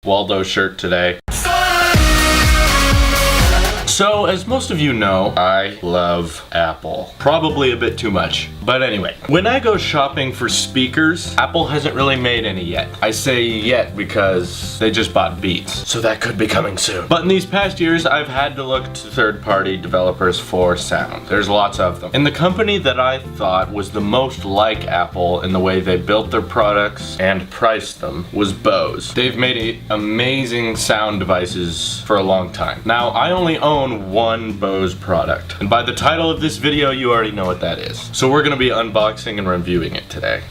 Waldo shirt today. So, as most of you know, I love Apple. Probably a bit too much. But anyway, when I go shopping for speakers, Apple hasn't really made any yet. I say yet because they just bought Beats, so that could be coming soon. But in these past years, I've had to look to third-party developers for sound. There's lots of them. And the company that I thought was the most like Apple in the way they built their products and priced them was Bose. They've made amazing sound devices for a long time. Now, I only own one Bose product, and by the title of this video you already know what that is. So we're gonna be unboxing and reviewing it today.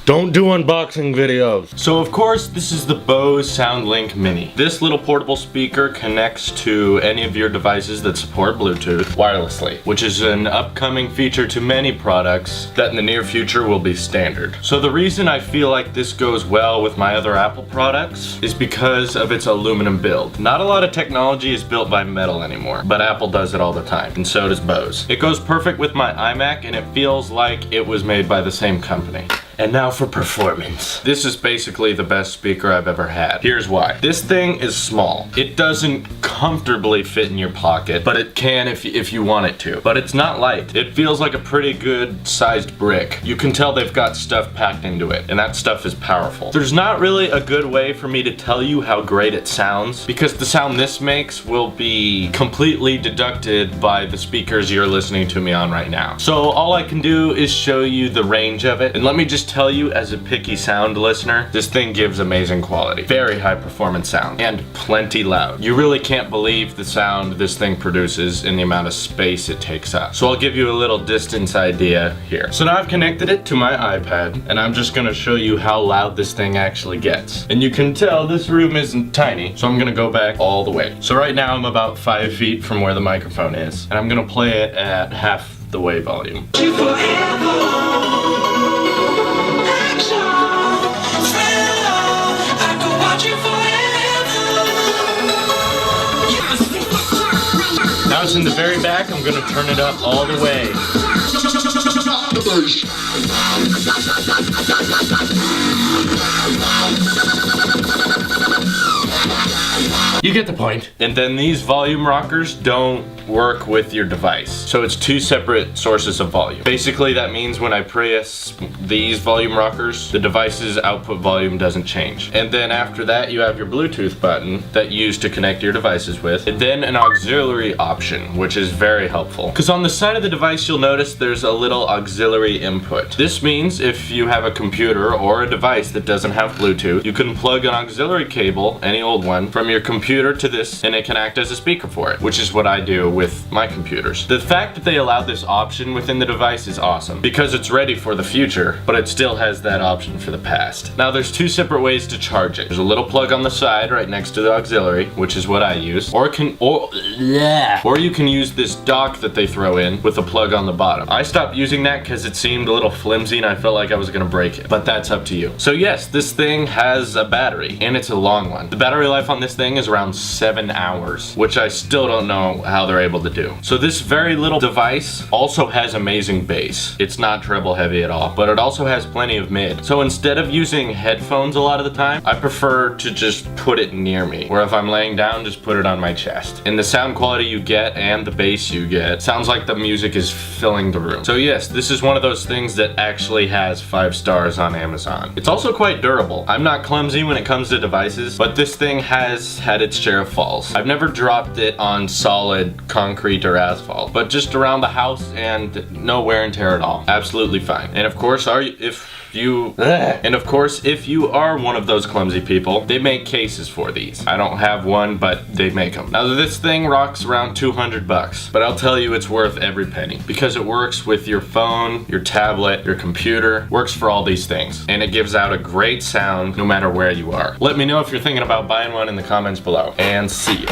Don't do unboxing videos. So of course, this is the Bose Soundlink Mini. This little portable speaker connects to any of your devices that support Bluetooth wirelessly, which is an upcoming feature to many products that in the near future will be standard. So the reason I feel like this goes well with my other Apple products is because of its aluminum build. Not a lot of technology is built by metal anymore, but Apple does it all the time, and so does Bose. It goes perfect with my iMac, and it feels like it was made by the same company. And now for performance. This is basically the best speaker I've ever had. Here's why. This thing is small. It doesn't comfortably fit in your pocket, but it can if you want it to. But it's not light. It feels like a pretty good sized brick. You can tell they've got stuff packed into it, and that stuff is powerful. There's not really a good way for me to tell you how great it sounds, because the sound this makes will be completely deducted by the speakers you're listening to me on right now. So all I can do is show you the range of it, and let me just tell you, as a picky sound listener, this thing gives amazing quality. Very high performance sound, and plenty loud. You really can't believe the sound this thing produces in the amount of space it takes up. So I'll give you a little distance idea here. So now I've connected it to my iPad, and I'm just gonna show you how loud this thing actually gets. And you can tell this room isn't tiny, so I'm gonna go back all the way. So right now I'm about 5 feet from where the microphone is, and I'm gonna play it at half the way volume. Now it's in the very back, I'm gonna turn it up all the way. You get the point. And then these volume rockers don't work with your device. So it's two separate sources of volume. Basically that means when I press these volume rockers, the device's output volume doesn't change. And then after that you have your Bluetooth button that you use to connect your devices with, and then an auxiliary option, which is very helpful. Because on the side of the device you'll notice there's a little auxiliary input. This means if you have a computer or a device that doesn't have Bluetooth, you can plug an auxiliary cable, any old one, from your computer to this, and it can act as a speaker for it, which is what I do with my computers. The fact that they allowed this option within the device is awesome, because it's ready for the future, but it still has that option for the past. Now there's two separate ways to charge it. There's a little plug on the side right next to the auxiliary, which is what I use, or you can use this dock that they throw in with a plug on the bottom. I stopped using that because it seemed a little flimsy and I felt like I was gonna break it, but that's up to you. So yes, this thing has a battery, and it's a long one. The battery life on this thing is around 7 hours, which I still don't know how they're able to do. So this very little device also has amazing bass. It's not treble heavy at all, but it also has plenty of mid. So instead of using headphones a lot of the time, I prefer to just put it near me, where if I'm laying down, just put it on my chest. And the sound quality you get and the bass you get sounds like the music is filling the room. So yes, this is one of those things that actually has 5 stars on Amazon. It's also quite durable. I'm not clumsy when it comes to devices, but this thing has had its share of falls. I've never dropped it on solid concrete or asphalt, but just around the house and no wear and tear at all. Absolutely fine. And of course, if you are one of those clumsy people, they make cases for these. I don't have one, but they make them. Now this thing rocks around 200 bucks, but I'll tell you it's worth every penny, because it works with your phone, your tablet, your computer, works for all these things, and it gives out a great sound no matter where you are. Let me know if you're thinking about buying one in the comments below, and see you.